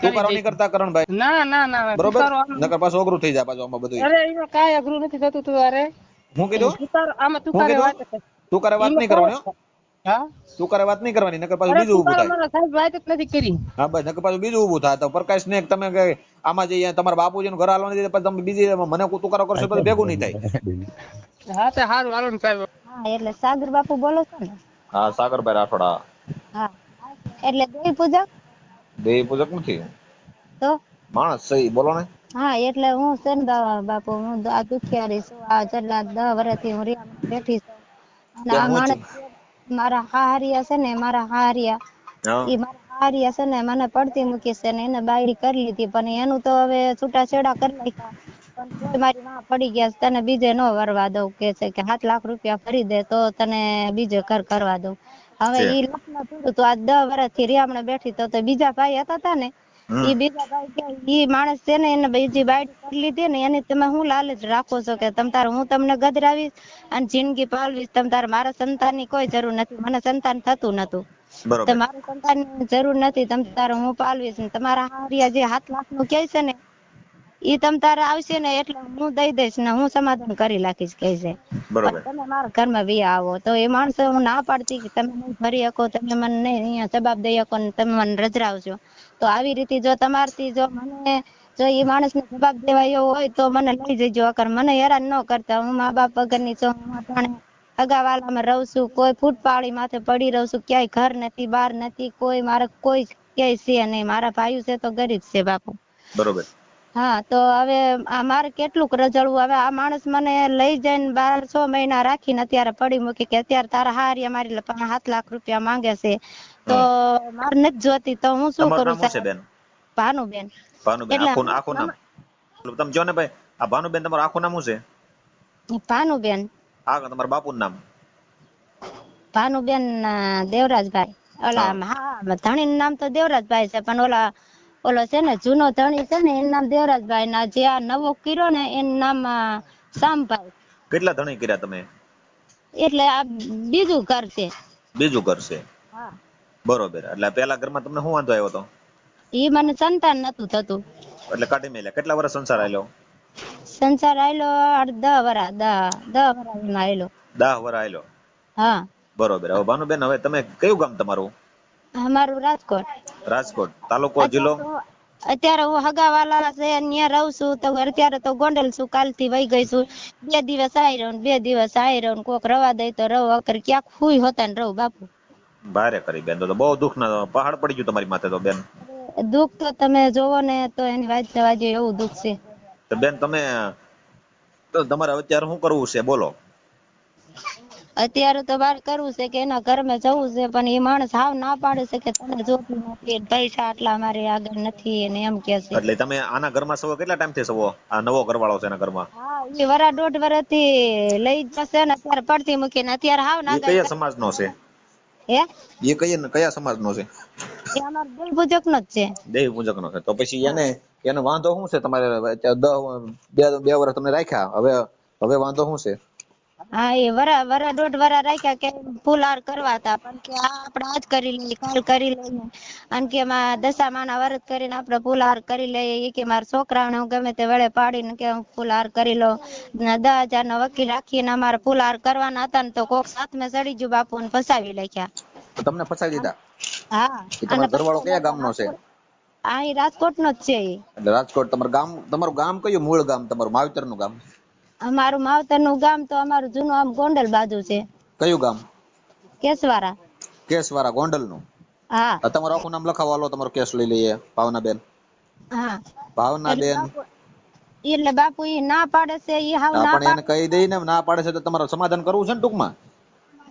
તું કરી કરો દઈશ. નહીં કરતા કરણભાઈ, ના ના ના બરોબર? તુકારો નકર પાછું અઘરું થઈ જાય પાછું આમાં બધું. અરે એમાં કાંઈ અઘરું નથી થતું. તું અરે હું કીધું? તુકારો આમાં હું તુકારે કીધું? વાત છે. તું કરે વાત એમાં નહીં કરવાની હો. કાંઈ- હા તું કરે વાત નહીં કરવાની, નકર પાછું અરે બીજું ઊભું તુકારો થાય. મારા સાહેબ વાત જ નથી કરી. હા બસ, નકર પાછું બીજું ઊભું થાય. તો પ્રકાશ ને તમે કે આમાં જે તમારા બાપુજીનું ઘર હાલવાનું છે, પછી તમે બીજી મને તુકારો કરશો તો ભેગું નહીં થાય. હા તો સારું હાલો ને સાહેબ. હા એટલે સાગર બાપુ બોલો છો ને? હા, સાગરભાઈ રાઠોડા. હા એટલે દેવી પૂજક દેવી પૂજક નથી, તો માણસ સહી બોલો ને. હા એટલે હું છે ને બાપુ, હું આ દુખિયારી છું. આ છેલ્લા 10 વર્ષથી હું રિયામાં બેઠી છું. અને કેમ આ હું છું? માણસ મારા હાહરિયા છે ને, મારા હાહરિયા હા ઈ મારા હાહરિયા છે ને મને પડતી મૂકી છે ને એને બાયડી કરી લીધી, પણ એનું તો હવે છૂટાછેડા કરી નાખ્યા. પણ તોય મારી માં પડી ગયા છે, તને બીજે નો વરવા દઉં કે છે કે 7 લાખ રૂપિયા ભરી દે તો તને બીજે ઘર કરવા દઉં. હવે છે. ઈ લગ્ન થયું તો આ 10 વર્ષથી રિયામણે બેઠી તો બીજા ભાઈ હતા ને, હમ. ઈ બીજા ભાઈ કે ઈ માણસ છે ને એને બીજી બાયડી કરી લીધી ને એની તમે હું લાલચ રાખો છો કે તમ તારે હું તમને ગધરાવીશ અને જિંદગી પાલવીશ, તમ તારે મારા સંતાનની કોઈ જરૂર નથી, મને સંતાન થતું નતું. તો બરોબર. મારું સંતાનની જરૂર નથી, તમ તારે હું પાલવીશ ને તમારા હારિયા જે 7 લાખ નું કહે છે ને ઈ તમ તારે આવશે ને એટલે હું દઈ દઈશ ને હું સમાધાન કરી નાખીશ કહે છે. પણ બરોબર. તમે મારા ઘરમાં બી આવો તો એ માણસો હું ના પાડતી કે તમે નહીં ભરી શકો, તમે મને નહીં અહીંયા જવાબ દઈ શકો ને તમે મને રજરાવજો. તો આવી રીતે જો તમારથી જો મને જો એ માણસને જવાબ દેવા એવો હોય તો મને લઈ જજો, અકર મને હેરાન ન કરતા. હું મા બાપ વગરની છું, હું અટાણે અગાવાલામાં રહું છું, કોઈ ફૂટપાળી માથે પડી રહું છું, ક્યાંય ઘર નથી, બહાર નથી, કોઈ મારે કોઈ ક્યાંય છે નહીં. મારા ભાઈઓ છે તો ગરીબ છે બાપુ. બરોબર. હા તો હવે આ મારે કેટલુંક રજળવું. હવે આ માણસ મને લઈ જઈને 12-6 મહિના રાખીને અત્યારે પડી મૂકી કે અત્યારે તારા હારિયા મારી 7 લાખ રૂપિયા માંગે છે તો મારે નથી જોતી, તો હું શું તમારું કરું નામ શું છે સાહેબ? બેન? ભાનુબેન. ભાનુબેન. એટલે આખું આખું નામ તમે જો ને ભાઈ. આ ભાનુબેન તમારું આખું નામ શું છે? ભાનુબેન. આ તમારા બાપુનું નામ? ભાનુબેન દેવરાજભાઈ. ઓલા હા. હા ધણીનું નામ તો દેવરાજભાઈ છે, પણ ઓલો છે ને જૂનો ધણી છે ને એનું નામ દેવરાજભાઈ, ના જે આ નવો કર્યો ને એનું નામ શામભાઈ. કેટલા ધણી કર્યા તમે? એટલે આ બીજું ઘર છે. બીજું ઘર છે. હા બરોબર. એટલે પેલા ઘરમાં તમને શું વાંધો આવ્યો હતો? ઈ મને સંતાન નતું થતું. એટલે કાઢી મેલ્યા. કેટલા વર્ષ સંસાર આલ્યો? સંસાર આયલો 10 વરા 10 વરા એમાં આયલો. 10 વર્ષ આલ્યો. હા બરોબર. હવે ભાનુબેન, હવે તમે કયું ગામ તમારું? અમારું રાજકોટ. રાજકોટ. તાલુકો, જિલ્લો? અત્યારે હું હગાવાલા છે ત્યાં રહું છું, તો અત્યારે તો ગોંડલ છું, કાલથી વહી ગઈ છું. 2 દિવસ આઈ રહું ને 2 દિવસ આઈ રહું, કોક રવા દઈ તો રહું, અકર ક્યાંક હુઈ હોતા ને રહું બાપુ. ભારે કરી બેન. તો બહુ દુઃખ ના પહાડ પડી ગયું તમારી માથે તો બેન. દુઃખ તો તમે જોવો ને તો એની વાત જવા દો એવું દુઃખ છે. તો બેન તમે તો તમારે અત્યારે શું કરવું છે બોલો? અત્યારે તો બાર કરવું છે કે એના ઘરમાં જવું છે, પણ એ માણસ હાવ ના પાડે છે કે તને જોતું નથી, પૈસા આટલા મારે આગળ નથી અને એમ કે છે. એટલે તમે આના ઘરમાં સવો કેટલા ટાઈમ થી સવો? આ નવો ઘરવાળો છે એના ઘરમાં? હા એ વરા 1.5 વર્ષથી લઈ જશે ને અત્યારે પડતી મૂકીને અત્યારે હાવ ના એ કયા સમાજ નો છે? હે એ કયા સમાજ નો છે? એ અમાર દેવ પૂજક નો જ છે. દેવી પૂજક નો છે. તો પછી એને વાંધો શું છે? તમારે 2 વર્ષ તમને રાખ્યા, હવે વાંધો શું છે? હા એ વરા 1.5 વરા રાખ્યા કે ફૂલહાર કરવા હતા, પણ કે આ આપણે આજ કરી લઈએ, કાલ કરી લઈએ, અને કે માં દશામાના વ્રત કરીને આપણે ફૂલહાર કરી લઈએ. એ કે મારા છોકરાઓને હું ગમે તે વેળે પાડીને કે હું ફૂલહાર કરી લઉં. 10,000 નો વકીલ રાખીને અમારે ફૂલહાર કરવાના હતા ને તો કોક સાથમે ચડી ગયું બાપુ ને ફસાવી નાખ્યા. તો તમને ફસાવી દીધા? હા એ અને તમારો ઘરવાળો કયા ગામનો છે? આ ઈ રાજકોટ નો જ છે. એટલે રાજકોટ. તમારું ગામ કયું? મૂળ ગામ તમારું માવતર નું ગામ? અમારું માવતર નું ગામ તો અમારું જૂનું આમ ગોંડલ બાજુ છે. કયું ગામ? કેસવારા. કેસવારા, ગોંડલ નું? હા તમારું આખું નામ લખાવો, હાલો તમારો કેસ લઈ લઈએ. ભાવનાબેન. હા ભાવનાબેન. એટલે બાપુ ઈ ના પાડે છે, ઈ હાવ ના આપણે એને પાડે. કહી દઈ ને, ના પાડે છે તો તમારે સમાધાન કરવું છે ને ટૂંકમાં?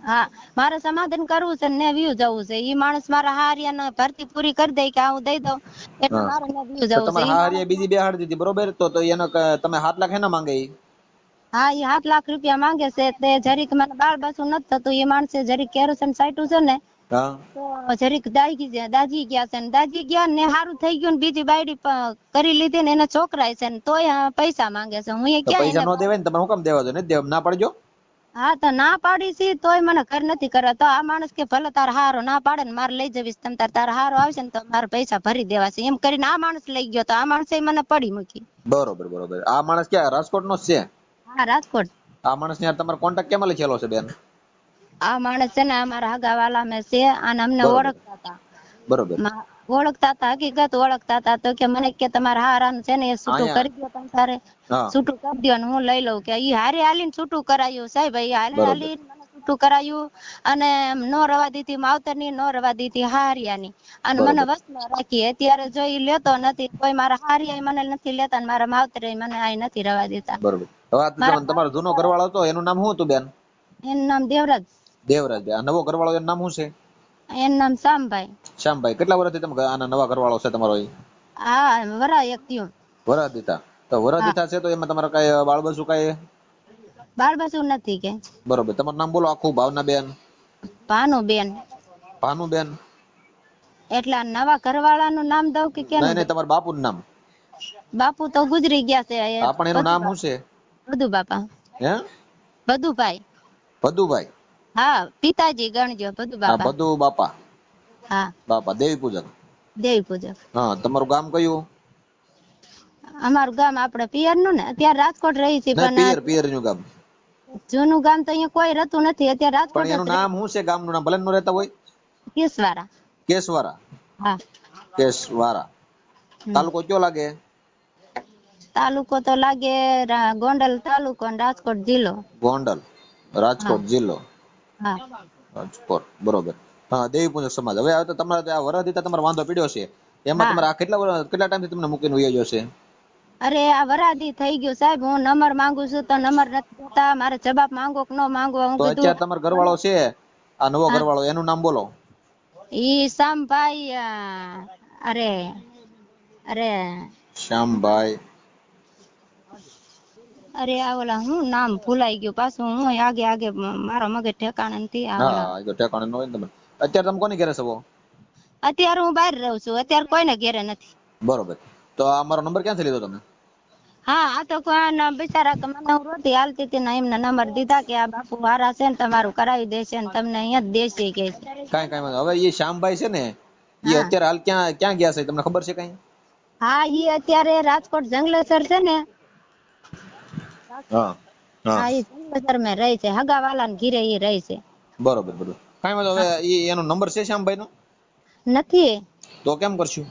હા મારે સમાધાન કરવું છે ને વ્યુ જવું છે. ઈ માણસ મારા હારિયા ભરતી પૂરી કરી દે કે હું દઈ દઉં એટલે હા. મારે ને વ્યુ તો જવું છે. તમારે ઈ હારીએ માણસ બીજી બેહાડી દીધી, બરોબર? તો એને તમે 7 લાખ એના માંગે ઈ? હા ઈ 7 લાખ રૂપિયા માંગે છે. તે જરીક મને બાળ બસું નથી થતું. એ માણસે જરીક કેરોસીન સાઈટું છે ને હા. તો જરીક દાજી ગયા છે ને દાજી ગયા ને હારું થઈ ગયું ને બીજી બાયડી કરી લીધી ને એના છોકરા છે ને તોય પૈસા માંગે છે. હું એ તો ક્યાં પૈસા એને નો દેવાય ને? તમે શું કામ દેવા દો? નથી દેવા? ના પડજો. હા તો ના પાડી છે તોય મને ઘર નથી કરવા. તો આ માણસ કે ભલે તાર હારો ના પાડે ને મારે લઈ જવીશ, તમ તાર હારો આવશે ને તો મારે પૈસા ભરી દેવા છે એમ કરીને આ માણસ લઈ ગયો. તો આ માણસે મને પડી મૂકી. બરોબર બરોબર. આ માણસ ક્યાં રાજકોટ નો જ છે? હા રાજકોટ. આ માણસ ને તમારો કોન્ટેક્ટ કેમ લખેલો છે બેન? આ માણસ છે ને અમારા હગાવાલા મેં છે અને અમને બરોબર. ઓળખતા હતા. બરોબર. ઓળખતા હતા, હકીકત ઓળખતા હતા. તો કે મને કે તમારા હારાનું છે ને એ છૂટું અહીંયા. કરી દો તમે તારે, હા છૂટું કરી દો ને હું લઈ લઉં. કે ઈ હારે હાલીને છૂટું કરાયું સાહેબ, ઈ હાલે બરોબર. હાલીને મને છૂટું કરાયું અને નો રવા દીધી માવતરની, નો રવા દીધી હારિયાની અને મને બરોબર. વસમાં રાખી. અત્યારે જો ઈ લેતો નથી, કોઈ મારા હારિયા મને નથી લેતા ને મારા માવતરે મને આ નથી રવા દેતા. બરોબર. હવે આ તમારો જૂનો ઘરવાળો હતો એનું નામ શું હતું બેન? એનું નામ દેવરાજ. દેવરાજ. આ નવો ઘરવાળો એનું નામ શું છે? એનું નામ શામભાઈ. શ્યામભાઈ. કેટલા વર્ષથી તમે આના નવા ઘરવાળો છે તમારો? હા વરા એક થયું. વરસ દીધા. તો વરસ દીધા છે તો એમાં તમારે કઈ બાળબસુ કઈ? બાળબસુ નથી કે. બરોબર. તમારું નામ બોલો આખું. ભાવનાબેન? ભાનુબેન. ભાનુબેન. એટલે નવા ઘરવાળાનું નામ દઉં કે કેનું? નહીં તમારા બાપુનું નામ? બાપુ તો ગુજરી ગયા છે. હા પણ એનું નામ શું છે? બધુ બાપા. હે? બધુભાઈ. ભદુભાઈ. હા પિતાજી ગણજો બધુ હા બાપા. ભદુ બાપા. હા બાપા દેવી પૂજક. દેવી પૂજક. હા તમારું ગામ કયું? અમારું ગામ આપણે પિયર નું ને અત્યારે રાજકોટ રહી છે નહીં પણ પિયર નું ગામ. જૂનું ગામ તો અહીંયા કોઈ રહેતું નથી અત્યારે રાજકોટ પણ એનું નામ શું છે ગામનું નામ? ભલે નો રહેતા હોય. કેસવારા. કેસવારા. હા કેસવારા. તાલુકો કયો લાગે? તાલુકો તો લાગે ગોંડલ તાલુકો અને રાજકોટ જિલ્લો. ગોંડલ રાજકોટ જિલ્લો. હા રાજકોટ. બરોબર. હા દેવી પૂજક સમાજ. હવે તો તમારે આ વરસ દીધા તમારો વાંધો પીડ્યો છે એમાં હા. તમારે આ કેટલા ટાઈમથી તમને મૂકીને વયો ગયો છે? અરે આ વરાદી થઈ ગયું સાહેબ. હું નંબર માંગુ છું તો નંબર નથી દેતા. મારે જવાબ માંગો કે ન માંગો. હું તો કીધું અત્યારે તમારો ઘરવાળો છે આ નવો ઘરવાળો એનું નામ બોલો. ઈ શામભાઈ અરે અરે શ્યામભાઈ. અરે આ ઓલા હું નામ ભૂલાઈ ગયું પાછું. હું આગે મારો મગજ ઠેકાણે નથી. આ ઓલા હા ઠેકાણે ન હોય ને તમે. અત્યારે તમે કોની ઘરે છો? અત્યારે હું બહાર રહું છું. અત્યારે કોઈને ઘેરે નથી. બરોબર. તો આ મારો નંબર ક્યાંથી લીધો તમે? હા આ તો કોઈ બિચારા કે મને હું રોતી હાલતી હતી ને એમને નંબર દીધા કે આ બાપુ વારા છે ને તમારું કરાવી દેશે ને તમને અહીંયા જ દેશે કે છે. કાંઈ વાંધો. હવે એ શ્યામભાઈ છે ને એ અત્યારે હાલ ક્યાં ગયા છે તમને ખબર છે કઈ? હા ઈ અત્યારે રાજકોટ જંગલેસર છે ને. હા હા ઈ જંગલેસર માં રહે છે. હગાવાલા ને ઘીરે ઈ રહે છે. બરોબર બરોબર. કાંઈ વાંધો. હવે એનો નંબર છે શ્યામભાઈ નો? નથી. તો કેમ કરશું?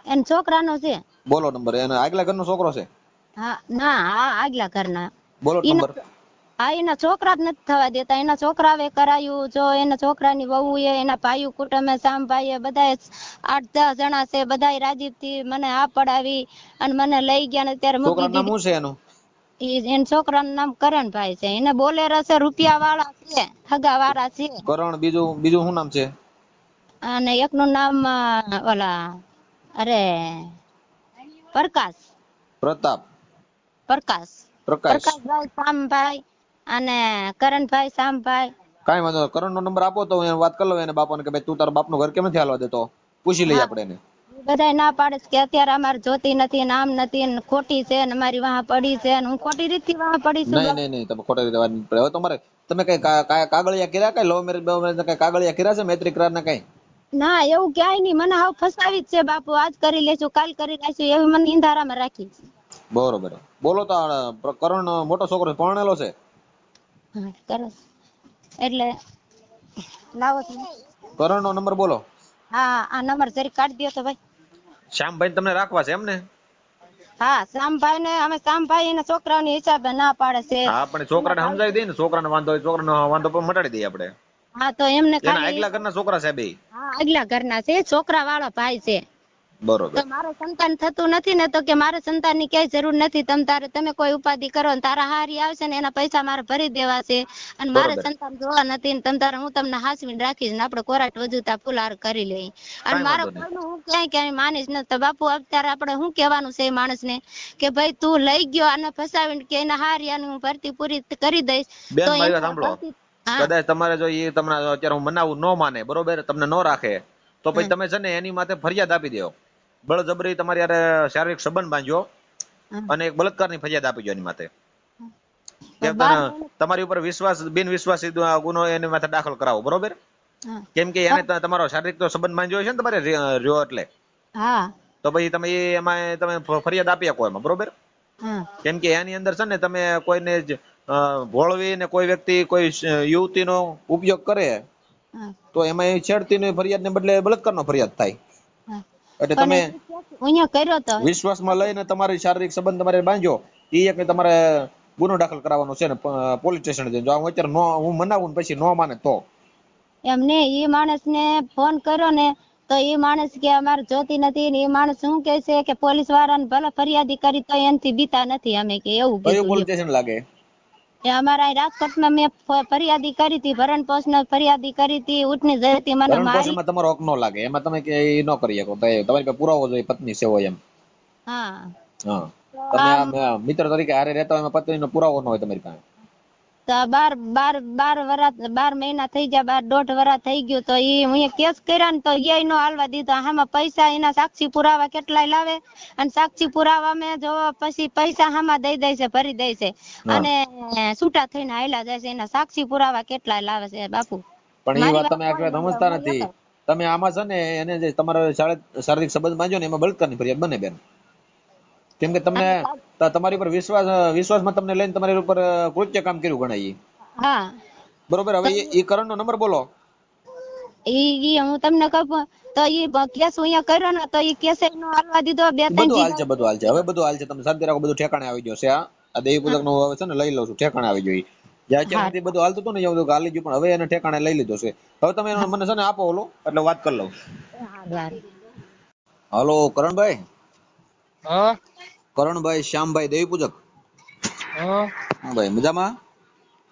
એન છોકરાનો છે. બોલો નંબર. એનો આગલા ઘરનો છોકરો છે? હા ના હા આગલા ઘરના. બોલો નંબર. હા એના છોકરા જ નથી થવા દેતા. એના છોકરાએ કરાયું. જો એના છોકરાની વહુ એ એના ભાઈઓ કુટુંબે શામભાઈ બધા 8-10 જણા છે. બધા રાજીવ થી મને આ પડાવી અને મને લઈ ગયા ને અત્યારે મૂકી છોકરાનું નામ દીધી. શું છે એનું? એના છોકરાનું નામ કરણભાઈ છે. એને બોલેરો છે, રૂપિયા વાળા છે, હગા વાળા છે. કરણ. બીજું શું નામ છે? અને એકનું નામ ઓલા અરે પ્રકાશ. પ્રતાપ. પ્રકાશ. પ્રકાશ. પ્રકાશભાઈ શામભાઈ અને કરણભાઈ શામભાઈ. કાંઈ વાંધો. કરણ નો નંબર આપો તો હું એને વાત કરી લઉં એને બાપાને કે ભાઈ તું તારા બાપનું ઘર કેમ નથી હાલવા દેતો. પૂછી લઈએ આપણે એને. બધાય ના પાડે છે કે અત્યારે અમારે જોતી નથી, નામ નથી ને ખોટી છે ને અમારી વાહ પડી છે ને હું ખોટી રીતથી વાહ પડી છું. નહીં તમે ખોટા રીતે વાત નહીં પડે. હવે તમારે તમે કઈ કાગળિયા કર્યા? કઈ લવ મેરેજ કઈ કાગળિયા કર્યા છે? મૈત્રી કરાર ના કઈ? ના એવું ક્યાંય નહીં. મને હાવ ફસાવી જ છે બાપુ. આજ કરી લેશું કાલ કરી લેશું એવી મને ઈંધારામાં રાખી. બરોબર. બોલો તો કરણ મોટો છોકરો છે, પરણેલો છે? હા કરો એટલે લાવો છો. કરણ નો નંબર બોલો. હા આ નંબર જરી કાઢી દો તો ભાઈ. શ્યામભાઈ તમને રાખવા છે એમ ને? હા શામભાઈ ને અમે શામભાઈ એના છોકરાઓની હિસાબે ના પાડે છે. હા પણ છોકરાને સમજાવી દઈએ ને. છોકરાને વાંધો હોય છોકરાનો વાંધો પણ મટાડી દઈએ આપણે. હા તો એમને એના ખાલી આગલા ઘરના છોકરા છે બે. હા આગલા ઘરના છે. છોકરા વાળો ભાઈ છે. બરોબર. તો મારે સંતાન થતું નથી ને તો કે મારે સંતાન ની ક્યાંય જરૂર નથી. તમે કોઈ ઉપાધિ કરો ને તારા હારી આવશે ને એના પૈસા મારે ભરી દેવા છે અને મારે બરોબર. સંતાન જોવા નથી ને હું તમને હાસવીને રાખીશ ને આપણે કોરાટ વજુતા ફુલાર કરી લઈ. અને કાંઈ મારે વાંધો નહીં. કોઈનું હું ક્યાંય માનીશ ને તો બાપુ અત્યારે આપણે શું કહેવાનું છે એ માણસ ને કે ભાઈ તું લઈ ગયો અને ફસાવીને કે એના હારિયાની હું ભરતી પૂરી કરી દઈશ. બેન તો મારી વાત એના સાંભળો. ભરતી હા કદાચ તમારે જો એ તમને અત્યારે હું મનાવું ન માને, બરોબર, તમને ન રાખે તો પછી તમે છે ને એની માથે ફરિયાદ આપી દો. બળજબરી તમારી યારે શારીરિક સંબંધ બાંધ્યો અને એક બળાત્કારની ફરિયાદ આપી દો એની માથે. કે બાર તમારી ઉપર બિન વિશ્વાસી ગુનો એની માથે દાખલ કરાવો, બરોબર? હા કેમ કે એને તમારો શારીરિક તો સંબંધ માંજ્યો છે ને તમારે રહ્યો એટલે, હા તો પછી તમે એમાં તમે ફરિયાદ આપી શકો એમાં, બરોબર? હા કેમ કે એની અંદર છે ને તમે કોઈને ભોળવી ને કોઈ વ્યક્તિ કોઈ યુવતીનો ઉપયોગ કરે હા તો એમાં એ છેડતીની ફરિયાદને બદલે બળાત્કારનો ફરિયાદ થાય. હા એટલે પણ તમે એ કેસ અહીંયા કર્યો તો વિશ્વાસમાં લઈને તમારી શારીરિક સંબંધ તમારે બાંધ્યો એ એક તમારે ગુનો દાખલ કરાવવાનો છે ને પોલીસ સ્ટેશન જઈને. જો હું અત્યારે નો હું મનાવું ને પછી નો માને તો એમને એ માણસ ને ફોન કર્યો ને તો એ માણસ કે અમારે જોતી નથી ને એ માણસ શું કે છે કે પોલીસ વાળાને ભલે ફરિયાદી કરી તો એનાથી બીતા નથી અમે કે એવું કયું કીધું પોલીસ સ્ટેશન લાગે? એ અમારા અહીં રાજકોટમાં મેં ફરિયાદી કરી હતી, ભરણ પોષણ ફરિયાદી કરી હતી, ઉઠની જતી મને ભરણ મારી. પોષણમાં તમારો હક નો લાગે, એમાં તમે કે એ નો કરી શકો, તમારી પાસે પુરાવો જોઈએ પત્ની છે હોય એમ. હા હા, તો તમે આમ આ મિત્ર તરીકે હારે રહેતા હોય એમાં પત્નીનો પુરાવો ન હોય તમારી પાસે. તો બાર મહિના થઈ ગયા, 1.5 વર્ષ થઈ ગયું તો ઈ હું કેસ કર્યા ને તો એ નો હાલવા દીધો. આમાં પૈસા એના સાક્ષી પુરાવા કેટલાય લાવે અને સાક્ષી પુરાવા મેં જો પછી પૈસા હામાં દઈ દે છે, ભરી દે છે અને છૂટા થઈને હાલ્યા જાય છે. એના સાક્ષી પુરાવા કેટલાય લાવે છે બાપુ. પણ એ મારી વાત તમે કોઈ આ નહીં, સમજતા હું નથી. એક જ. તમે આમાં છે ને એને જે તમારા શારીરિક સંબંધ બાંધ્યો ને એમાં બળાત્કારની ફરિયાદ બને બેન. કેમ કે તમને તમારી ઉપર વિશ્વાસમાં તમને લઈને તમારી ઉપર કૃત્ય કામ કર્યું ગણાય. હા બરોબર. હવે એ કરણનો નંબર બોલો. ઈ હું તમને કહું તો ઈ કેસ અહીંયા કર્યો ને તો ઈ કેસ નો હાલવા દીધો. 2-3 બધું હાલ છે, જગ્યાએ બધું હાલ છે, હવે બધું હાલ છે. તમે શાંતિ રાખો, બધું ઠેકાણે આવી ગયો છે. આ દેવી પૂજક નું હવે છે ને લઈ લઉં છું, ઠેકાણે આવી ગયો. જ્યાં અત્યાર સુધી બધું હાલતું હતું ને એવું હાલી ગયું, પણ હવે એને ઠેકાણે લઈ લીધો છે. હવે તમે મને છે ને આપો ઓલો, એટલે વાત કરી લઉં. હાલો કરણભાઈ. હા કરણભાઈ શ્યામભાઈ દેવી પૂજક. હા ભાઈ મજામાં?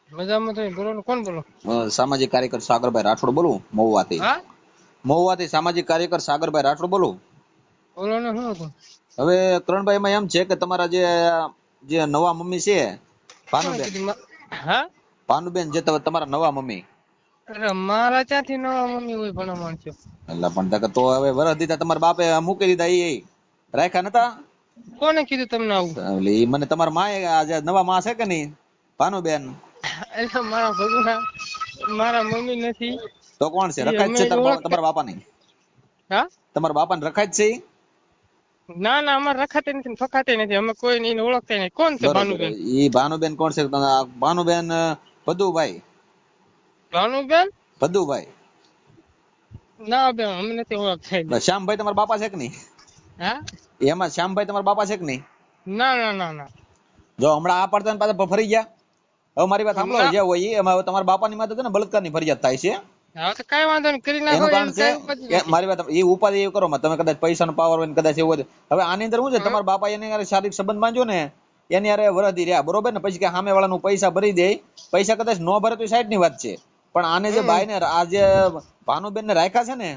મજામાં થઈ. બોલો ને, કોણ બોલો? સામાજિક કાર્યકર સાગરભાઈ રાઠોડ બોલું, મહુવાથી. હા મહુવાથી સામાજિક કાર્યકર સાગરભાઈ રાઠોડ બોલું. બોલો ને, શું હતું? હવે કરણભાઈ એમાં એમ છે કે તમારા જે નવા મમ્મી છે ભાનુબેન, હા ભાનુબેન જે તમારા નવા મમ્મી, અરે મારા ક્યાંથી નવા મમ્મી હોય ભલા માણસો? એટલે પણ તો હવે વરસ દીધા તમારા બાપે મૂકી દીધા, એ રાખ્યા નતા? કોને કીધું તમને આવું? એટલે ઈ મને તમારા માએ આ જે નવા માં છે કે નહીં ભાનુબેન, એટલે મારા ભગવાન મારા મમ્મી નથી. તો કોણ છે? ઈ રખાય જ અમે છે ઓળખતા. તમારા બાપાની? હા તમારા બાપાને રખાય જ છે ઈ? ના ના, અમારે રખાતી નથી, ફકાતી નથી, અમે કોઈ એને ઓળખતા નહીં. કોણ છે બરોબર. ભાનુબેન? ઈ ભાનુબેન કોણ છે? ભાનુબેન ભદુભાઈ. ભાનુબેન? ભદુભાઈ. ના બેન, અમે નથી ઓળખતા. શ્યામભાઈ તમારા બાપા છે કે નહીં? હા એમાં શ્યામભાઈ તમારા બાપા છે કે નહીં? ના ના ના ના. જો હમણાં આ પડતા પાછા ફરી ગયા. હવે મારી વાત સાંભળો, જે હોય એ એમાં તમારા બાપાની માથે છે ને બળાત્કારની ફરિયાદ થાય છે. હા તો કઈ વાંધો નહીં, કરી નાખો. એનું કારણ છે મારી વાત એ ઉપાધિ એવું કરો તમે કદાચ પૈસાનો પાવર હોય ને કદાચ એવું હોય. હવે આની અંદર શું છે, તમારા બાપા એને શારીરિક સંબંધ બાંધ્યો ને એની યારે વરદી રહ્યા, બરોબર ને? પછી કે સામે વાળાનું પૈસા ભરી દે, પૈસા કદાચ નો ભરે તો સાઈડ ની વાત છે. પણ આને જે ભાઈ ને આ જે ભાનુબેન ને રાખ્યા છે ને,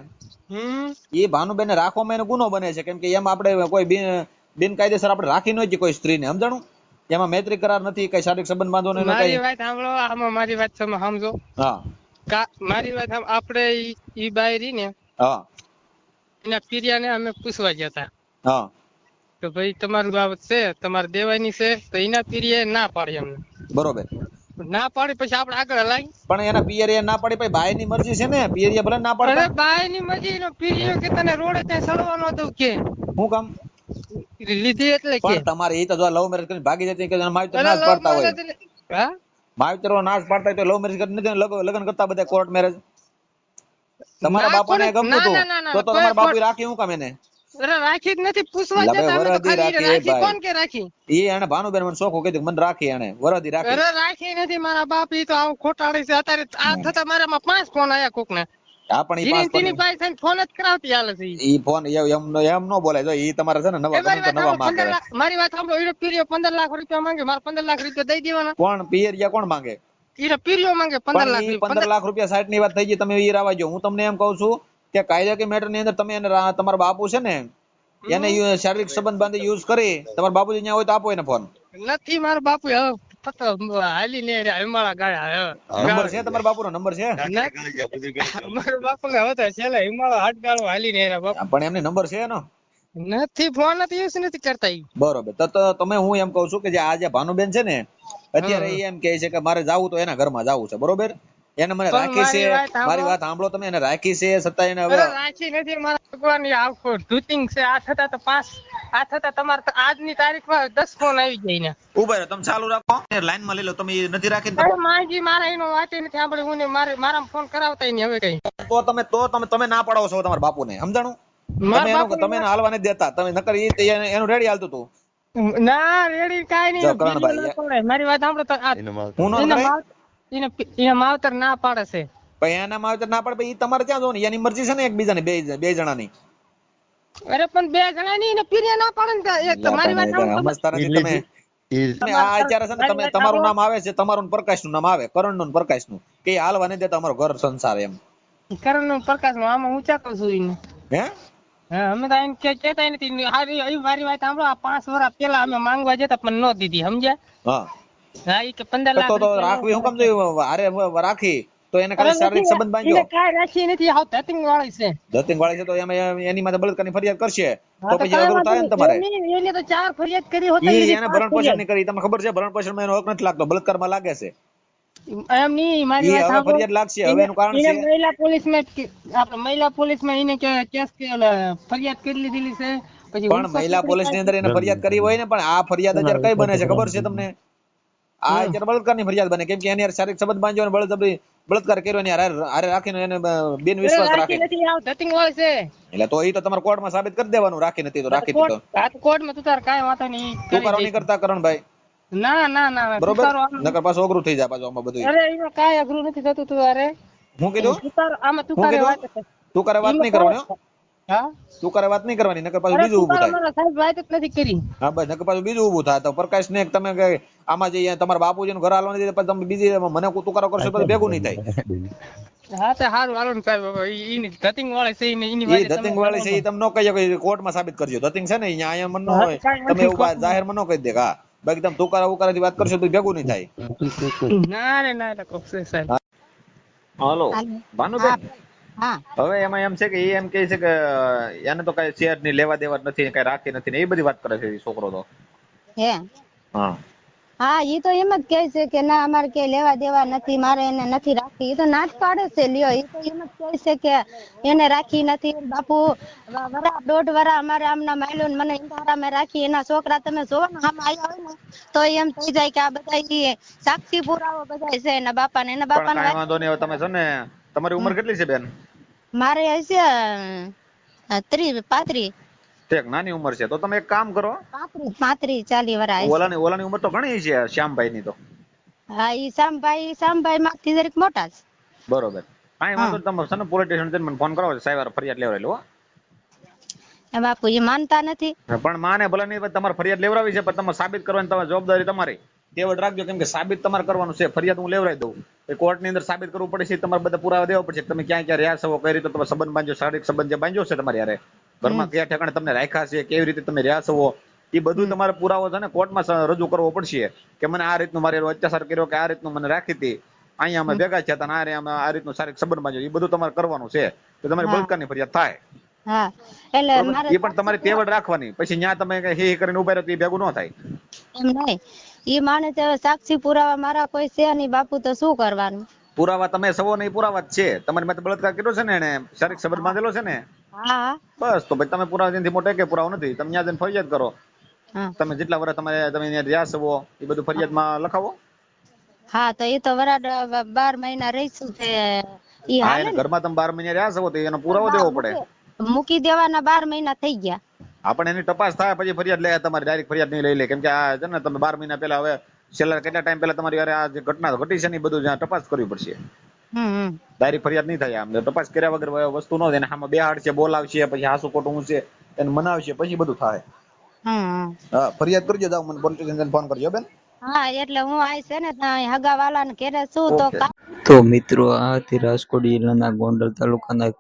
એ ભાનુબેન ને રાખવામાં એનો ગુનો બને છે. કેમ કે એમાં આપણે કોઈ બિનકાયદેસર આપણે રાખી નથી કોઈ સ્ત્રીને, સમજાણું? એમાં મૈત્રી કરાર નથી, કઈ શારીરિક સંબંધ બાંધવાનો નથી. મારી વાત સાંભળો, આમાં મારી વાત તમે સમજો. હા મારી વાત આપણે ઈ બાઈ રહી ને, હા એના પીરિયાને અમે પૂછવા ગયા હતા હા કે ભાઈ તમારું બાબત છે, તમારે દેવાની છે, તો એના પીરિયે ના પાડી અમને. બરોબર. ના પાડી પછી આપણે આગળ લાગી. પણ એના પિયરિયા ના પાડી, ભાઈ બાય ની મરજી છે ને, પિયરિયા ભલે ના પાડે. અરે બાઈ ની મરજી નો પીરિયો કે તને રોડે ત્યાં સડવાનો દઉં કે શું કામ લીધી એટલે કે? પણ તમારે એ તો જો લવ મેરેજ કરીને ભાગી જતી કે માવતર નાશ પાડતા હોય, હા માવતરો નાશ પાડતા હોય તો લવ મેરેજ કરીને લગ્ન કરતા બધા કોર્ટ મેરેજ. તમારા ના બાપાને કોને- ગમતું ના, હતું ના, ના, ના, તો કોઈ તમારા બાપુ કોણ- રાખી શું કામ એને? અરે રાખી જ નથી, પૂછવા લા જતા ભાઈ અમે તો વરદી ખાલી રાખી, રાખી ભાઈ. કોણ કે રાખી? એ એને ભાનુબેન મને શોખ કીધું મને રાખી, એને વરદી રાખી. અરે રાખી નથી મારા બાપ, ઈ તો આવું ખોટાડી છે. અત્યારે આ થતા મારામાં 5 ફોન આયા કોક ને. હા પણ ઈ જીની પાસે થઈને ફોન જ કરાવતી હાલે છે ઈ. ઈ ફોન એમ નો બોલાય. જો ઈ તમારે છે ને નવા એ મારી ગમે તો વાત નવા સાંભળો, 15 માંગે. લાખ મારી વાત સાંભળો, ઈનો પીરિયો 15 લાખ રૂપિયા માંગે, મારે 15 લાખ રૂપિયા દઈ દેવાના. કોણ પિયરિયા કોણ માંગે? ઈનો પીરિયો માંગે 15 લાખ પણ ઈ રૂપિયા. 15 લાખ રૂપિયા 60 ની વાત થઈ ગઈ, તમે ઈ રાવા જો. હું તમને એમ કહું છું કે કાયદાકીય મેટર ની અંદર તમે એને તમારા બાપુ છે ને એને શારીરિક સંબંધ બાંધી યુઝ કરી, તમારા બાપુજી ત્યાં હોય તો આપો એને ફોન. નથી મારો બાપુ હવે ફક્ત હાલી ને હિમાળા ગાળા. નંબર છે તમારા બાપુનો? નંબર છે? મારો બાપુ ને હવે તો છેલ્લે હિમાળા હાટ ગાળો હાલી ને બાપુ. પણ એમને નંબર છે એનો? નથી ફોન નથી યુઝ નથી કરતા ઈ. બરોબર તો તમે હું એમ કહું છું કે જે આ જે ભાનુબેન છે ને અત્યારે ઈ એમ કહે છે કે મારે જાવું તો એના ઘરમાં જાવું છે, બરોબર? એને મને પણ રાખી છે, મારી વાત સાંભળો. મારી વાત સાંભળો તમે, એને રાખી છે છતાં એને હવે અરે રાખી નથી મારા ભગવાન, આખો ધૂતિંગ છે. આ થતા તો 5, આ થતા તમારે તો આજની તારીખમાં 10 ફોન આવી જાય ને. ઉભા રહો, તમે ચાલુ રાખો, લાઈન માં લઈ લો. તમે ઈ નથી રાખીને અરે માજી મારા એનો વાતે નથી સાંભળી, હું ને મારા ફોન કરાવતા નહીં હવે કઈ. તમે ના પાડો છો તમારા બાપુને, સમજાણું? મારા બાપુ તમે એને હાલવા નથી દેતા, તમે નકર એનું રેડી હાલતું હતું. ના રેડી કાઈ જો નહીં, કરણભાઈ, બીજું ના પડાય. મારી વાત સાંભળો તો આ હું નો એના કરાય? એના માવતર ના પાડે છે. ભાઈ એના માવતર ના પડે, ઈ તમારે ક્યાં જોવાની? એની મરજી છે ને એકબીજાની, બે જણાની. અરે પણ 2 જણા ની એને પીરિયા ના પાડે ને તો એક તો મારી વાત સાંભળો તમે. સમજતા નથી તમે. તમે આ અત્યારે છે ને, તમે તમારું નામ આવે છે, તમારું પ્રકાશ નું નામ આવે, કરણ નું પ્રકાશ નું, કે ઈ હાલવા નથી દેતા અમારો ઘર સંસાર એમ. કરણ નું પ્રકાશ નું આમાં ઊંચા કરું છું એને. હે હા અમે તો એને કહેતા નથી. હારી મારી વાત સાંભળો, આ 5 વર્ષ પહેલા અમે માંગવા જતા પણ ન દીધી, સમજ્યા? હા હા ઈ કે 15 લાખ તો રાખવી હું કામ જોઈએ? હારે રાખી તો એને ખાલી શારીરિક સંબંધ બાંધ્યો. એને કાંઈ રાખી નથી, હાવ ધતિંગ વાળી છે. ધતિંગ વાળી છે તો એમાં એની માથે બળાત્કારની ફરિયાદ કરશે હા તો પછી અઘરું થાય ને તમારે. એને તો 4 ફરિયાદ કરી હોત. એને ભરણ પોષણ ની કરી, તમને ખબર છે? ભરણ પોષણ માં એનો હક નથી લાગતો, બળાત્કારમાં લાગે છે. એમ નહીં, મારી ઈ વાત હવે સાંભળો. ફરિયાદ લાગશે, હવે એનું કારણ એને છે મહિલા પોલીસ માં આપણે મહિલા પોલીસ માં એને કેસ ફરિયાદ કરી લીધેલી છે. પછી પણ મહિલા પોલીસ ની અંદર એને ફરિયાદ કરી હોય ને, પણ આ ફરિયાદ અત્યારે કઈ બને છે ખબર છે તમને? આ અત્યારે બળાત્કારની ફરિયાદ બને, કેમ કે એની હારે શારીરિક સંબંધ બાંધ્યો અને બળાત્કાર કર્યો, એની હારે રાખીને એને બિન વિશ્વાસ રાખી રાખે. નથી, હાવ ધતિંગ વાળી છે. એટલે તો ઈ તો તમારે કોર્ટમાં સાબિત કરી દેવાનું, રાખી નથી તો રાખી હતી તો. કોર્ટમાં તું તાર કાંઈ વાંધો નહીં, તું કરો નહીં કરતા કરણભાઈ, ના ના ના બરોબર? તું તારો આમ- નકર પાછું અઘરું થઈ જાય પાછું આમાં બધું. અરે એમાં કાંઈ અઘરું નથી થતું. તું અરે હું કીધું? તું તારો આમાં તું હું તારે કીધું? વાત કર. તું કરે વાત નહીં કરવાની હો. હા તું કરે વાત નહીં કરવાની, નકર પાછું અરે બીજું તું ઊભું તારો થાય. મારા સાહેબ વાત જ નથી કરી. હા બસ, નકર પાછું બીજું ઊભું થાય. તો પ્રકાશ ને તમે કે આમાં જે તમારા બાપુજી નું ઘર હાલવા નથી દેતા, પછી તમે બીજી મને તુકારો કરશો પછી ભેગું નહીં થાય. હા તો સારું હાલો ને સાહેબ, ઈની ધતિંગ વાળી છે, એની એ વાત ધતિંગ વાળી છે, એ તમે નો કહી શકો, કોર્ટમાં સાબિત કરજો. ધતિંગ છે ને અહીંયા મન નો હોય, તમે એવું જાહેર માં નો કહી દે. હા બાકી તમે તુકારા ઉકારા થી વાત કરશો તો ભેગું નહીં થાય. ના રે ના રે કોક છે સાહેબ. હાલો ભાનુબેન, હા હવે એમાં એમ છે કે એ એમ કહે છે કે એને તો કઈ શેર ની લેવા દેવા નથી, કઈ રાખી નથી ને એ બધી વાત કરે છે એ છોકરો તો. હે હા હા ઈ તો એમ જ કહે છે કે ના અમારે કે લેવા દેવા નથી, મારે એને નથી રાખી. ઈ તો ના જ પાડે છે, લ્યો. ઈ તો એમ જ કહે છે કે એને રાખી નથી. બાપુ વરા 1.5 વરા અમારે આમના માયલો ને મને ઇન્ધારામાં રાખી. એના છોકરા તમે જોવો ને આમ આયા હોય ને તો એમ થઈ જાય કે આ બધા ઈ સાક્ષી પુરાવો બધા છે એના બાપા ને. એના પણ બાપા કાંઈ વાંધો નહીં. હવે તમે છો ને, તમારી ઉંમર કેટલી છે બેન? મારે હશે 30 35 ઠીક, નાની ઉંમર છે તો તમે એક કામ કરો, 35 40 વરા હશે. ઓલાની ઉંમર તો ઘણી છે શ્યામભાઈ ની તો. હા ઈ શામભાઈ માંથી જરીક મોટા છે. બરોબર, કાંઈ વાંધો નહીં. તમે છે ને પોલીસ સ્ટેશન જઈને મને ફોન કરો, સાહેબ ફરિયાદ લેવડાવી લો. એ બાપુ એ માનતા નથી. પણ માને ભલે નહીં, તમારે ફરિયાદ લેવડાવી છે પણ તમે સાબિત કરવાની તમારી જવાબદારી તમારી. તેવડ રાખજો, કેમ કે સાબિત તમારે કરવાનું છે. ફરિયાદ હું લેવડાવી દઉં, કોર્ટ ની અંદર સાબિત કરવું પડે છે. તમારે બધા પુરાવા દેવા પડશે. તમે ક્યાં ક્યાં રહ્યા છો, કઈ રીતે તમે સંબંધ બાંધ્યો, શારીરિક સંબંધ જે બાંધ્યો છે તમારી યારે, ઘરમાં કયા ઠેકાણે તમને રાખ્યા છે, કેવી રીતે તમે રહ્યા છો, એ બધું તમારે પુરાવો છે ને કોર્ટમાં રજૂ કરવો પડશે કે મને આ રીતનું મારે અત્યાચાર કર્યો, કે આ રીતનું મને રાખી હતી, અહીંયા અમે ભેગા થયા હતા, આ રીતનું શારીરિક સંબંધ બાંધ્યો, એ બધું તમારે કરવાનું છે. તો તમારી બળાત્કારની ફરિયાદ થાય. હા એટલે મારે એ પણ તમારી તેવડ રાખવાની. પછી ન્યા તમે હી કરીને ઉભા રહો તો એ ભેગું ન થાય. એમ નહીં, ઈ માને છે હવે સાક્ષી પુરાવા મારા કોઈ છે નહીં બાપુ, તો શું કરવાનું? પુરાવા તમે સવો નહીં, પુરાવા જ છે. તમારી માથે બળાત્કાર કર્યો છે ને, એને શારીરિક સંબંધ બાંધેલો છે ને, હા બસ તો પછી તમે પુરાવા થી મોટે કે પુરાવો નથી. તમે ત્યાં જઈને ફરિયાદ કરો. હા તમે જેટલા વર્ષ તમે ત્યાં રહ્યા છો એ બધું ફરિયાદમાં લખાવો. હા તો એ તો વરાડ 12 મહિના રહીશું તે ઈ હા, હાલે એને ને. ઘરમાં તમે 12 મહિના રહ્યા છો તો એનો પુરાવો દેવો પડે. મૂકી દેવાના 12 મહિના થઈ ગયા. આપણે એની તપાસ થાય પછી ફરિયાદ લે. તમારી ડાયરેક્ટ ફરિયાદ નહીં લઈ લે, કેમ કે આ છે ને તમે 12 મહિના પહેલા, હવે છેલ્લા કેટલા ટાઈમ પહેલા તમારી આ જે ઘટના ઘટી છે ને એ બધું જ્યાં તપાસ કરવી પડશે. ડાયરેક્ટ ફરિયાદ નહીં થાય. આમ તપાસ કર્યા વગર વસ્તુ ન થાય. એને આમાં બેહાડશે, બોલાવશે, પછી હાસુ ખોટું હું છે એને મનાવશે, પછી બધું થાય. હા ફરિયાદ કરજો, જાવ મને પોલીસ સ્ટેશન ફોન કરજો બેન. હા એટલે હું આવીશ ને હગા વાલાને ઘરે શું તો તો મિત્રો, આ હતી રાજકોટ જિલ્લાના ગોંડલ તાલુકાના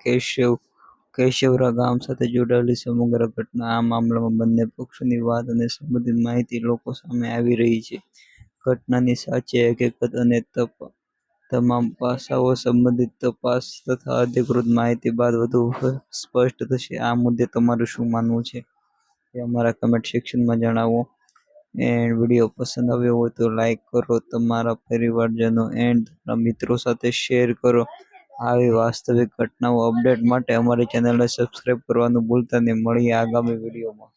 કેશવરા ગામ સાથે જોડાયેલી સમગ્ર ઘટના. આ મામલામાં બંને પક્ષોની વાત અને સંબંધિત માહિતી લોકો સામે આવી રહી છે. ઘટનાની સાચી હકીકત અને તમામ પાસાઓ સંબંધિત તપાસ તથા અધિકૃત માહિતી બાદ વધુ સ્પષ્ટ થશે. આ મુદ્દે તમારું શું માનવું છે? એ અમારા કમેન્ટ સેક્શનમાં જણાવો. એન્ડ વિડીયો પસંદ આવ્યો હોય તો લાઈક કરો, તમારા પરિવારજનો એન્ડ તમારા મિત્રો સાથે શેર કરો. આવી વાસ્તવિક ઘટનાઓ અપડેટ માટે અમારી ચેનલને સબસ્ક્રાઇબ કરવાનું ભૂલતા નહીં. મળીએ આગામી વિડીયોમાં.